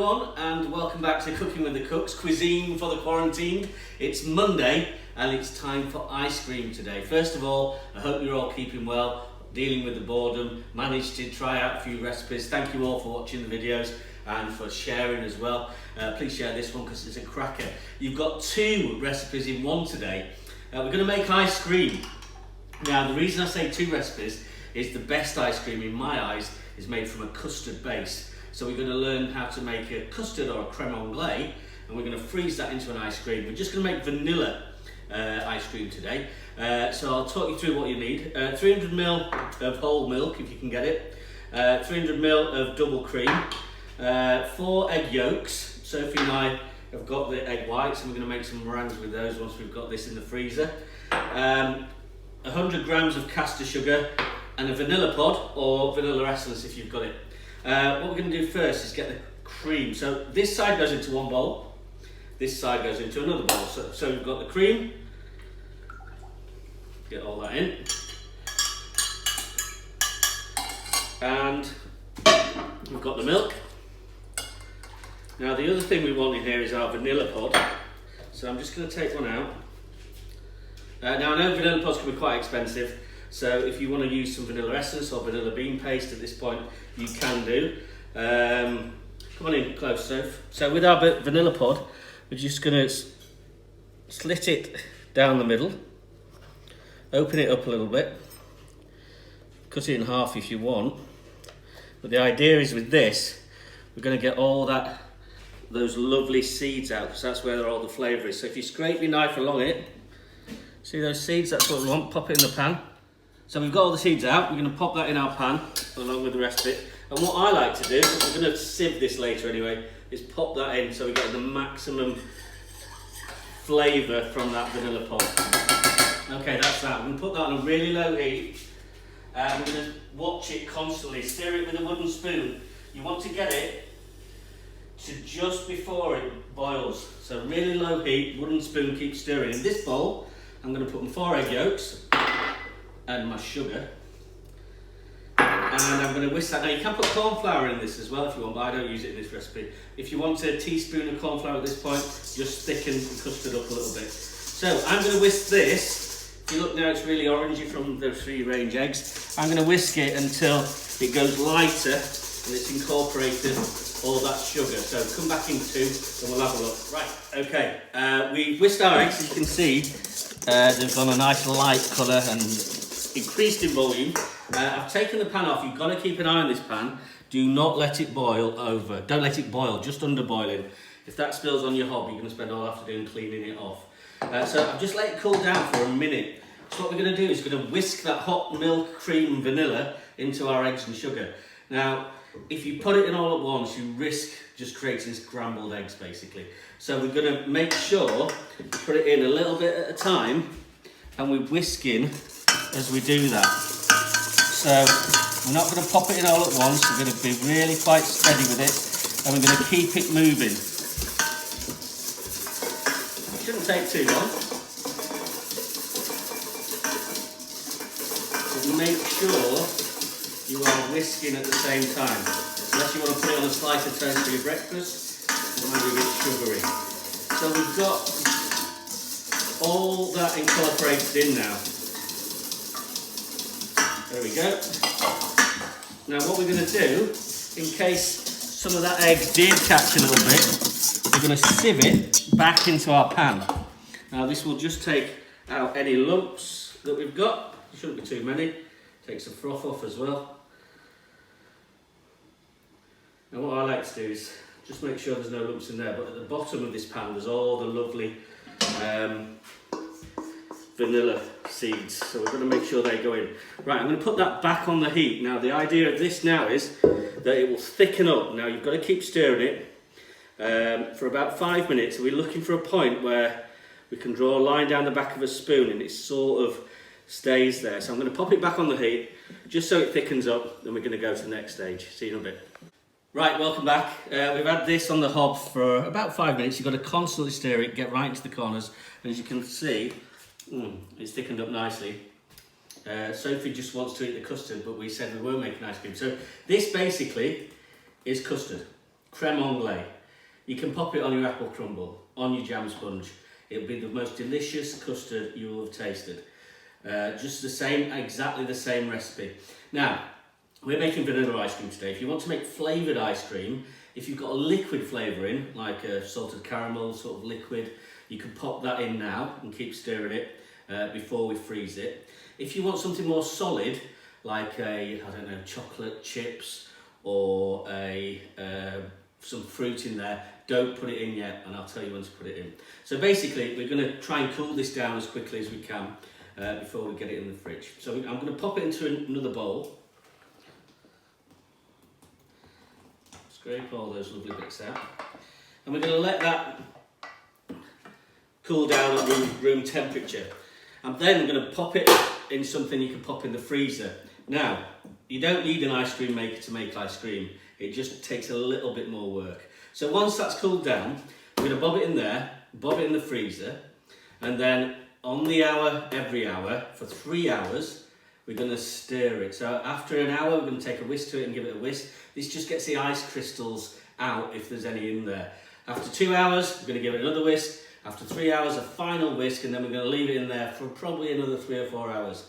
everyone, and welcome back to Cooking with the Cooks, cuisine for the quarantine. It's Monday and it's time for ice cream today. First of all, I hope you're all keeping well, dealing with the boredom, managed to try out a few recipes. Thank you all for watching the videos and for sharing as well. Please share this one because it's a cracker. You've got two recipes in one today. We're going to make ice cream. Now, the reason I say two recipes is the best ice cream in my eyes is made from a custard base. So we're going to learn how to make a custard or a creme anglaise, and we're going to freeze that into an ice cream. We're just going to make vanilla ice cream today. So I'll talk you through what you need. 300 ml of whole milk, if you can get it. 300 ml of double cream. 4 egg yolks. Sophie and I have got the egg whites, and we're going to make some meringues with those once we've got this in the freezer. 100 grams of caster sugar and a vanilla pod or vanilla essence if you've got it. What we're going to do first is get the cream. So this side goes into one bowl, this side goes into another bowl. So we've got the cream, get all that in, and we've got the milk. Now the other thing we want in here is our vanilla pod. So I'm just going to take one out. Now I know vanilla pods can be quite expensive, so if you want to use some vanilla essence or vanilla bean paste at this point, you can do. Come on in close, Soph. So with our vanilla pod, we're just going to slit it down the middle, open it up a little bit, cut it in half if you want. But the idea is with this, we're going to get all those lovely seeds out, because that's where all the flavour is. So if you scrape your knife along it, see those seeds, that's what we want, pop it in the pan. So we've got all the seeds out, we're going to pop that in our pan along with the rest of it. And what I like to do, we're going to sieve this later anyway, is pop that in so we get the maximum flavour from that vanilla pod. Okay, that's that. We're going to put that on a really low heat. We're going to watch it constantly, stir it with a wooden spoon. You want to get it to just before it boils. So really low heat, wooden spoon, keep stirring. In this bowl, I'm going to put my 4 egg yolks and my sugar, and I'm going to whisk that. Now you can put corn flour in this as well if you want, but I don't use it in this recipe. If you want a teaspoon of corn flour at this point, just thicken the custard up a little bit. So I'm going to whisk this. If you look now, it's really orangey from those free range eggs. I'm going to whisk it until it goes lighter and it's incorporated all that sugar. So come back in 2 and we'll have a look. Right, okay, we whisked our eggs. As you can see, they've gone a nice light colour and increased in volume. I've taken the pan off. You've got to keep an eye on this pan. Do not let it boil over. Don't let it boil, just under boiling. If that spills on your hob, you're going to spend all afternoon cleaning it off. So I've just let it cool down for a minute. So what we're going to do is we're going to whisk that hot milk, cream and vanilla into our eggs and sugar. Now, if you put it in all at once, you risk just creating scrambled eggs basically. So we're going to make sure we put it in a little bit at a time and we whisk in as we do that. So we're not going to pop it in all at once, we're going to be really quite steady with it and we're going to keep it moving. It shouldn't take too long. So make sure you are whisking at the same time. Unless you want to put it on a slice of toast for your breakfast, it might be a bit sugary. So we've got all that incorporated in now. There we go. Now what we're going to do, in case some of that egg did catch a little bit, we're going to sieve it back into our pan. Now this will just take out any lumps that we've got. There shouldn't be too many. Takes the froth off as well. And what I like to do is just make sure there's no lumps in there, but at the bottom of this pan there's all the lovely vanilla seeds, so we're going to make sure they go in. Right, I'm going to put that back on the heat. Now the idea of this now is that it will thicken up. Now you've got to keep stirring it for about 5 minutes. We're looking for a point where we can draw a line down the back of a spoon and it sort of stays there. So I'm going to pop it back on the heat just so it thickens up, then we're going to go to the next stage. See you in a bit. Right, welcome back. We've had this on the hob for about 5 minutes. You've got to constantly stir it, get right into the corners, and as you can see, it's thickened up nicely. Sophie just wants to eat the custard, but we said we were making ice cream. So this basically is custard, creme anglaise. You can pop it on your apple crumble, on your jam sponge. It'll be the most delicious custard you will have tasted. Just the same, exactly the same recipe. Now, we're making vanilla ice cream today. If you want to make flavoured ice cream, if you've got a liquid flavouring, like a salted caramel sort of liquid, you can pop that in now and keep stirring it before we freeze it. If you want something more solid, like I don't know, chocolate chips or some fruit in there, don't put it in yet, and I'll tell you when to put it in. So basically, we're going to try and cool this down as quickly as we can before we get it in the fridge. So I'm going to pop it into another bowl. Scrape all those lovely bits out. And we're going to let that cool down at room temperature. I'm then going to pop it in something you can pop in the freezer. Now, you don't need an ice cream maker to make ice cream. It just takes a little bit more work. So once that's cooled down, we're going to bob it in there, bob it in the freezer, and then on the hour, every hour, for 3 hours, we're going to stir it. So after an hour, we're going to take a whisk to it and give it a whisk. This just gets the ice crystals out if there's any in there. After 2 hours, we're going to give it another whisk. After 3 hours, a final whisk, and then we're going to leave it in there for probably another 3 or 4 hours.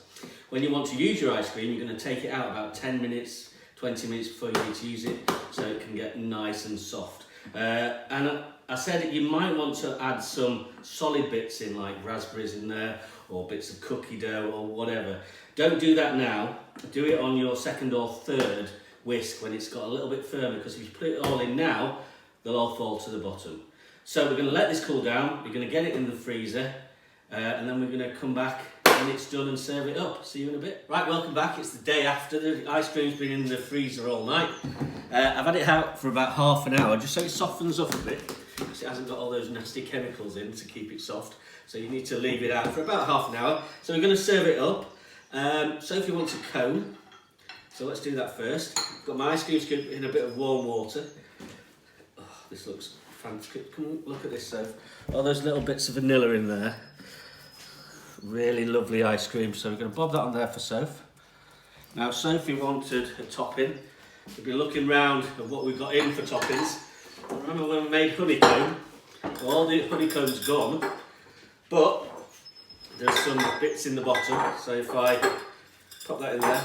When you want to use your ice cream, you're going to take it out about 10 minutes, 20 minutes before you need to use it, so it can get nice and soft. And I said you might want to add some solid bits in, like raspberries in there, or bits of cookie dough, or whatever. Don't do that now. Do it on your second or third whisk when it's got a little bit firmer, because if you put it all in now, they'll all fall to the bottom. So we're going to let this cool down, we're going to get it in the freezer, and then we're going to come back when it's done and serve it up. See you in a bit. Right, welcome back. It's the day after. The ice cream's been in the freezer all night. I've had it out for about half an hour, just so it softens up a bit, because it hasn't got all those nasty chemicals in to keep it soft. So you need to leave it out for about half an hour. So we're going to serve it up. Sophie wants a cone, so let's do that first. I've got my ice cream scoop in a bit of warm water. Oh, this looks fantastic. Come on, look at this, Soph. All those little bits of vanilla in there. Really lovely ice cream. So we're going to bob that on there for Soph. Now, Sophie wanted a topping. We've been looking round at what we've got in for toppings. Remember when we made honeycomb? Well, all the honeycomb's gone, but there's some bits in the bottom. So if I pop that in there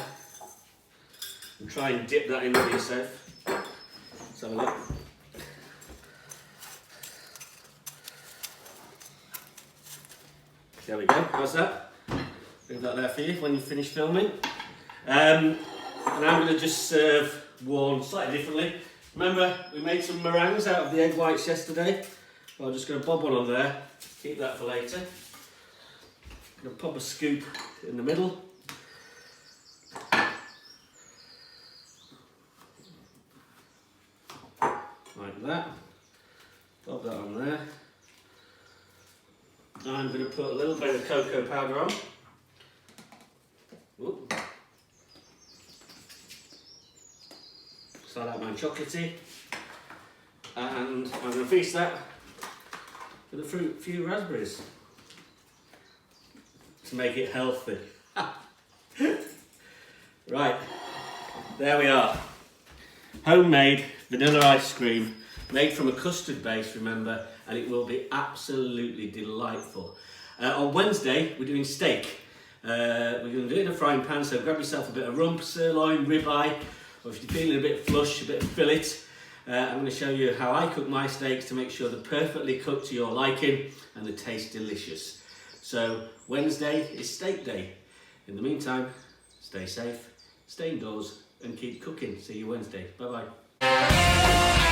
and try and dip that in with you, Soph. Let's have a look. There we go, how's that? Leave that there for you when you finish filming. And I'm going to just serve one slightly differently. Remember, we made some meringues out of the egg whites yesterday. Well, I'm just going to bob one on there, keep that for later. I'm going to pop a scoop in the middle. Like that. Pop that on there. I'm going to put a little bit of cocoa powder on. Whoop. Start out mine chocolatey. And I'm going to feast that with a few raspberries to make it healthy. Right, there we are. Homemade vanilla ice cream, made from a custard base, remember, and it will be absolutely delightful. On Wednesday, we're doing steak. We're going to do it in a frying pan, so grab yourself a bit of rump, sirloin, ribeye, or if you're feeling a bit flush, a bit of fillet. I'm going to show you how I cook my steaks to make sure they're perfectly cooked to your liking and they taste delicious. So Wednesday is steak day. In the meantime, stay safe, stay indoors and keep cooking. See you Wednesday. Bye bye.